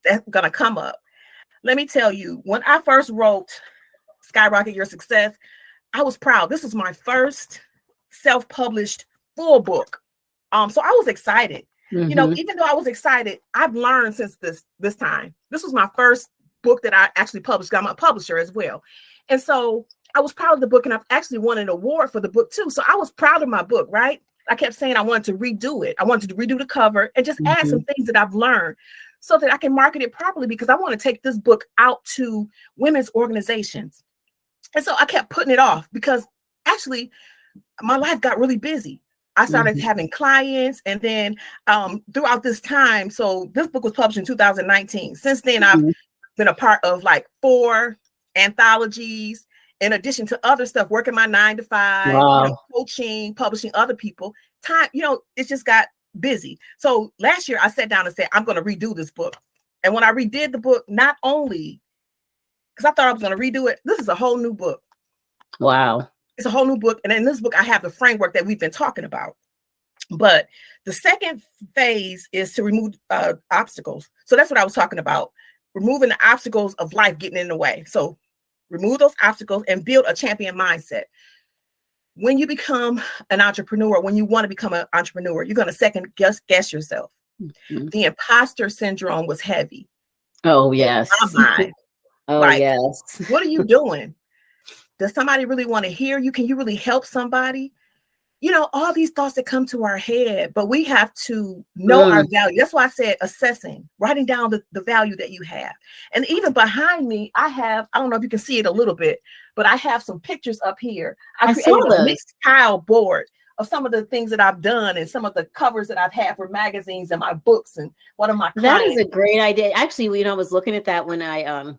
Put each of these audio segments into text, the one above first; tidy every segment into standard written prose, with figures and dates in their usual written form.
that's going to come up. Let me tell you, when I first wrote Skyrocket Your Success, I was proud. This was my first self-published full book. So I was excited. You know, even though I was excited, I've learned since this time. This was my first book that I actually published. I'm a publisher as well. And so I was proud of the book, and I've actually won an award for the book too. So I was proud of my book, right? I kept saying I wanted to redo it. I wanted to redo the cover and just add some things that I've learned so that I can market it properly, because I want to take this book out to women's organizations. And so I kept putting it off because actually my life got really busy. I started having clients, and then throughout this time, so this book was published in 2019. Since then, I've been a part of like 4 anthologies, in addition to other stuff, working my 9 to 5, you know, coaching, publishing other people. Time, you know, it just got busy. So last year I sat down and said, I'm going to redo this book. And when I redid the book, not only because I thought I was going to redo it, this is a whole new book. Wow. It's a whole new book. And in this book, I have the framework that we've been talking about. But the second phase is to remove obstacles. So that's what I was talking about. Removing the obstacles of life getting in the way. So remove those obstacles and build a champion mindset. When you become an entrepreneur, when you want to become an entrepreneur, you're going to second guess yourself. The imposter syndrome was heavy. Oh, yes. Oh, like, yes. What are you doing? Does somebody really want to hear you? Can you really help somebody? You know, all these thoughts that come to our head, but we have to know our value. That's why I said assessing, writing down the value that you have. And even behind me, I don't know if you can see it a little bit, but I have some pictures up here. I created a mixed tile board of some of the things that I've done and some of the covers that I've had for magazines and my books and one of my clients. That is a great idea. Actually, you know, I was looking at that when I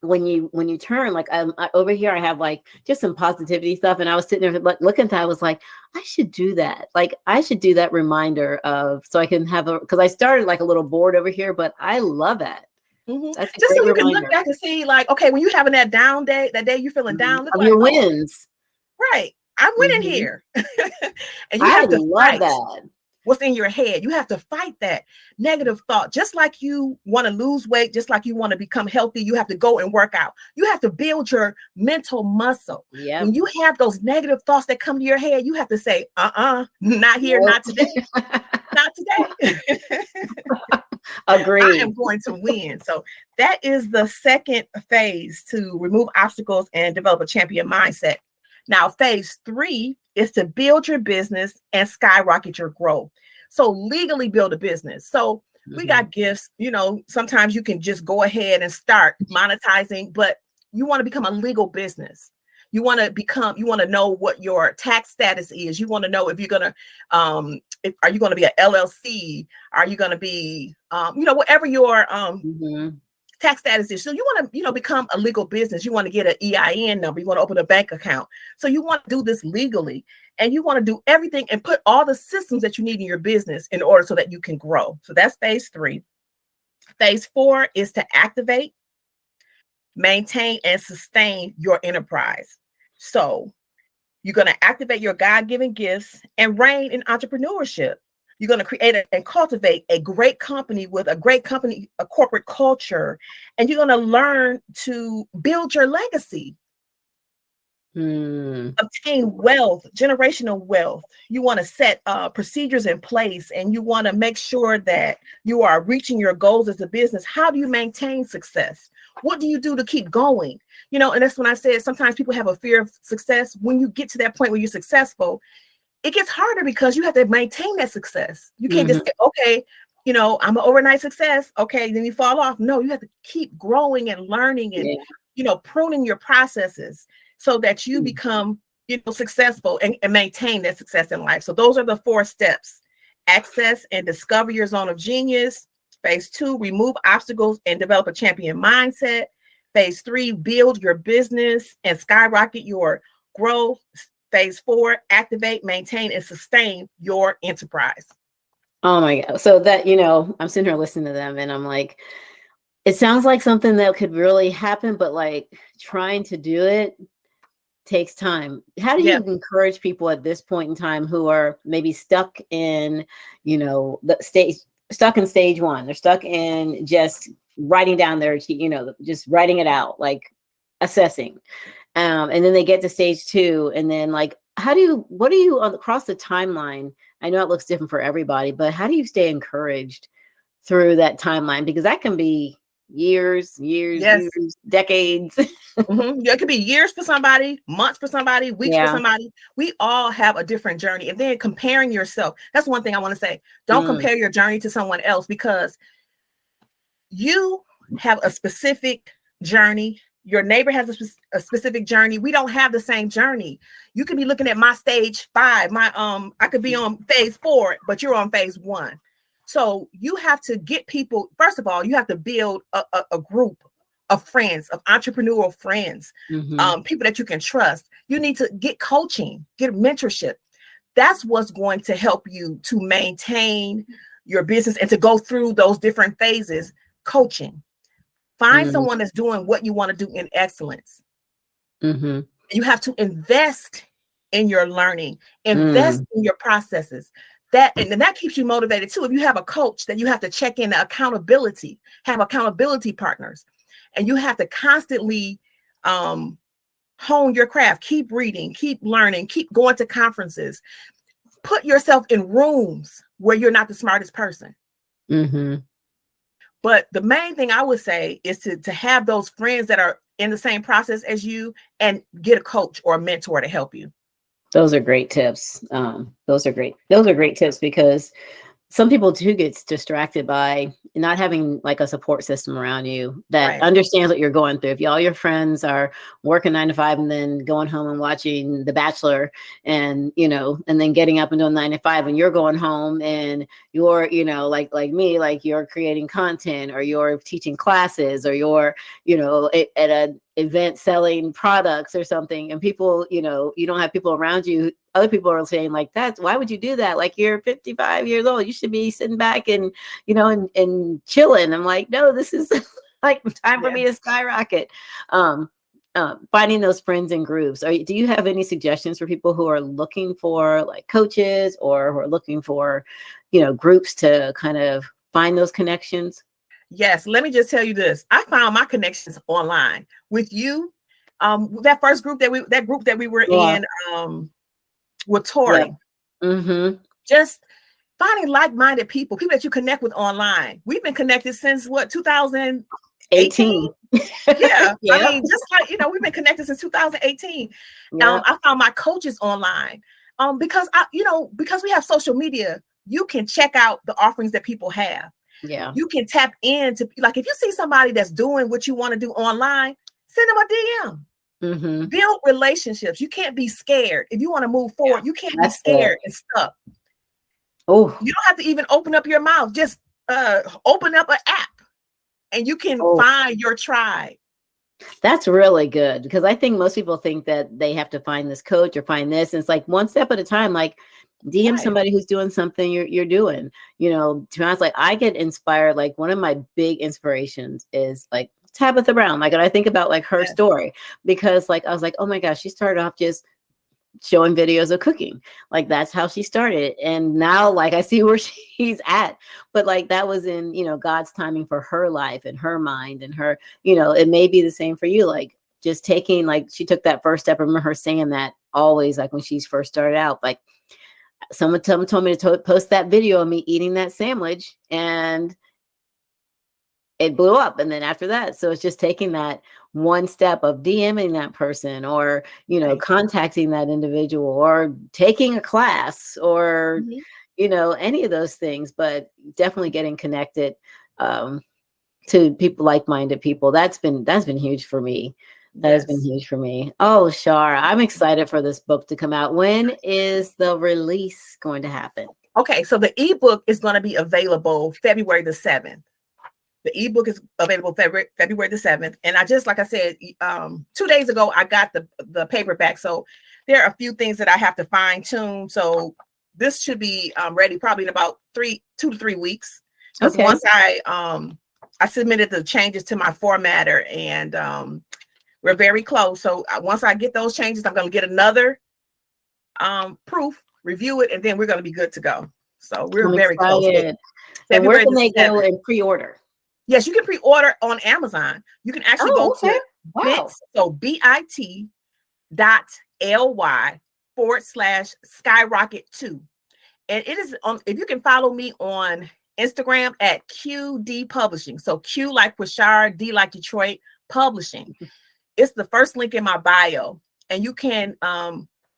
when you turn, like over here, I have like just some positivity stuff. And I was sitting there looking at that. I was like, I should do that. Like I should do that reminder so I can have because I started like a little board over here, but I love that. Just so you can look back and see like, okay, when you're having that down day, that day you're feeling down. Of your wins. Right. I'm winning here. And you have have to love fight that. What's in your head. You have to fight that negative thought. Just like you want to lose weight, just like you want to become healthy, you have to go and work out. You have to build your mental muscle. When you have those negative thoughts that come to your head, you have to say, not here, not today, not today. Agreed. I am going to win. So that is the second phase, to remove obstacles and develop a champion mindset. Now, phase 3 is to build your business and skyrocket your growth. So legally build a business. So we got gifts, you know, sometimes you can just go ahead and start monetizing, but you want to become a legal business. You want to know what your tax status is. You want to know if you're going to, are you going to be an LLC? Are you going to be, you know, whatever your tax status is. So you want to, you know, become a legal business. You want to get an EIN number. You want to open a bank account. So you want to do this legally, and you want to do everything and put all the systems that you need in your business in order so that you can grow. So that's phase 3. Phase 4 is to activate, maintain, and sustain your enterprise. So you're going to activate your God-given gifts and reign in entrepreneurship. You're going to create and cultivate a great company with a corporate culture, and you're going to learn to build your legacy, obtain wealth, generational wealth. You want to set procedures in place, and you want to make sure that you are reaching your goals as a business. How do you maintain success? What do you do to keep going? You know, and that's when I said sometimes people have a fear of success. When you get to that point where you're successful, it gets harder because you have to maintain that success. You can't just say, okay, you know, I'm an overnight success. Okay, then you fall off. No, you have to keep growing and learning and, you know, pruning your processes so that you become, you know, successful and maintain that success in life. So those are the 4 steps: access and discover your zone of genius. Phase 2, remove obstacles and develop a champion mindset. Phase 3, build your business and skyrocket your growth. Phase 4, activate, maintain, and sustain your enterprise. Oh my God. So that, you know, I'm sitting here listening to them and I'm like, it sounds like something that could really happen, but like trying to do it takes time. How do you encourage people at this point in time who are maybe stuck in, you know, stuck in stage 1? They're stuck in just writing down their, just writing it out, like assessing. And then they get to stage 2. And then like, what do you across the timeline? I know it looks different for everybody, but how do you stay encouraged through that timeline? Because that can be years, decades. It could be years for somebody, months for somebody, weeks for somebody. We all have a different journey. And then comparing yourself, that's one thing I want to say. Don't compare your journey to someone else, because you have a specific journey. Your neighbor has a specific journey. We don't have the same journey. You could be looking at my stage 5. I could be on phase 4, but you're on phase 1. So you have to get people. First of all, you have to build a group of friends, of entrepreneurial friends, people that you can trust. You need to get coaching, get mentorship. That's what's going to help you to maintain your business and to go through those different phases. Coaching. Find someone that's doing what you want to do in excellence. You have to invest in your learning, invest in your processes. And that keeps you motivated too. If you have a coach, that you have to check in accountability, have accountability partners, and you have to constantly hone your craft, keep reading, keep learning, keep going to conferences, put yourself in rooms where you're not the smartest person. But the main thing I would say is to have those friends that are in the same process as you, and get a coach or a mentor to help you. Those are great tips. Those are great tips, because some people too gets distracted by not having like a support system around you that understands what you're going through. If all your friends are working 9 to 5 and then going home and watching The Bachelor, and and then getting up and doing 9 to 5, and you're going home and you're, like me, like you're creating content, or you're teaching classes, or you're, at an event selling products or something, and people, you don't have people around you. Other people are saying like, why would you do that? Like, you're 55 years old. You should be sitting back and, and chilling. I'm like, no, this is like time for me to skyrocket. Finding those friends and groups. Do you have any suggestions for people who are looking for like coaches, or who are looking for, groups to kind of find those connections? Yes. Let me just tell you this. I found my connections online with you. That first group that we were in, with Tori. Just finding like-minded people that you connect with online. We've been connected since 2018. Yeah. I mean, just like, we've been connected since 2018. I found my coaches online. Because because we have social media, you can check out the offerings that people have. Yeah. You can tap into, like, if you see somebody that's doing what you want to do online, send them a DM. Build relationships. You can't be scared. If you want to move forward, you can't be scared and stuck. You don't have to even open up your mouth. Just open up an app, and you can find your tribe. That's really good, because I think most people think that they have to find this coach or find this. And it's like one step at a time. Like, DM somebody who's doing something you're doing. To be honest, like, I get inspired. Like, one of my big inspirations is like Tabitha Brown. Like, and I think about like her story, because like I was like, oh my gosh, she started off just showing videos of cooking. Like, that's how she started. And now like I see where she's at. But like, that was in, God's timing for her life and her mind and her, it may be the same for you. Like, just taking, like, she took that first step. I remember her saying that always, like when she first started out, like, someone told me to post that video of me eating that sandwich, and it blew up. And then after that, so it's just taking that one step of DMing that person, or, contacting that individual, or taking a class, or, any of those things, but definitely getting connected to people, like-minded people. That's been huge for me. That has been huge for me. Oh, Shar, I'm excited for this book to come out. When is the release going to happen? Okay, so the ebook is going to be available February the 7th. The ebook is available February the 7th. And I just, like I said, 2 days ago, I got the paperback. So there are a few things that I have to fine tune. So this should be ready probably in about 2 to 3 weeks. Because once I submitted the changes to my formatter, and we're very close. So once I get those changes, I'm going to get another proof, review it, and then we're going to be good to go. So we're very close. And where can they go and pre-order? Yes, you can pre-order on Amazon. You can actually go Oh, okay. to Wow. so bit.ly/skyrocket2. And it is on, if you can follow me on Instagram at QD Publishing. So Q like with Shar, D like Detroit Publishing. It's the first link in my bio. And you can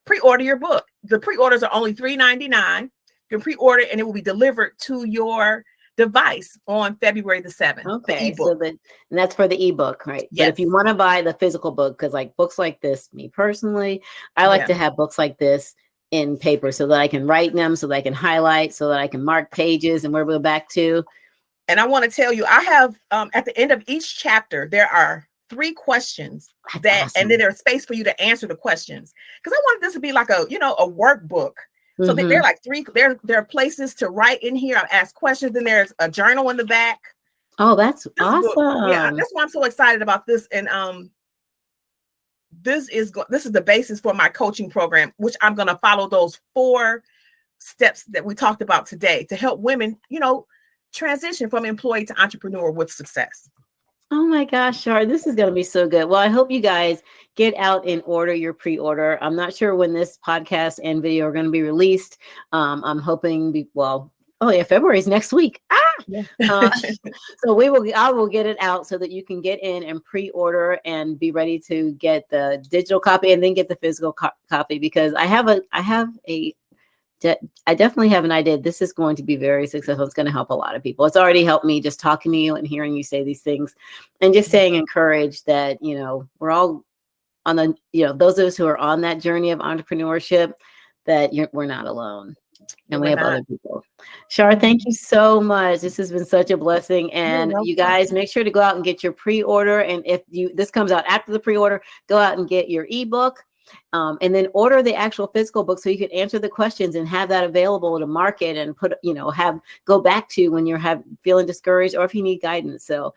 pre-order your book. The pre-orders are only $3.99. You can pre-order and it will be delivered to your device on February the 7th. Okay, the so ebook. and that's for the ebook, right? But if you Yes. want to buy the physical book, because like books like this, me personally, I like Yeah. to have books like this in paper so that I can write them, so that I can highlight, so that I can mark pages and where we'll go back to. And I want to tell you, I have at the end of each chapter, there are 3 questions That's and then awesome. there's space for you to answer the questions. Because I wanted this to be like a, a workbook. So there are like 3, there are places to write in here. I ask questions, then there's a journal in the back. Oh, that's This book, yeah, awesome. that's why I'm so excited about this. And this is the basis for my coaching program, which I'm going to follow those 4 steps that we talked about today to help women, transition from employee to entrepreneur with success. Oh my gosh, Shar, this is going to be so good. Well, I hope you guys get out and order your pre-order. I'm not sure when this podcast and video are going to be released. I'm hoping, February is next week. Yeah. So I will get it out so that you can get in and pre-order and be ready to get the digital copy and then get the physical copy, because I definitely have an idea. This is going to be very successful. It's going to help a lot of people. It's already helped me just talking to you and hearing you say these things and just staying encouraged that, we're all on the, those of us who are on that journey of entrepreneurship, that we're not alone. And we have other people. Shar, thank you so much. This has been such a blessing. And you guys, make sure to go out and get your pre-order. And if this comes out after the pre-order, go out and get your ebook. And then order the actual physical book so you can answer the questions and have that available to market and go back to when you're feeling discouraged or if you need guidance. So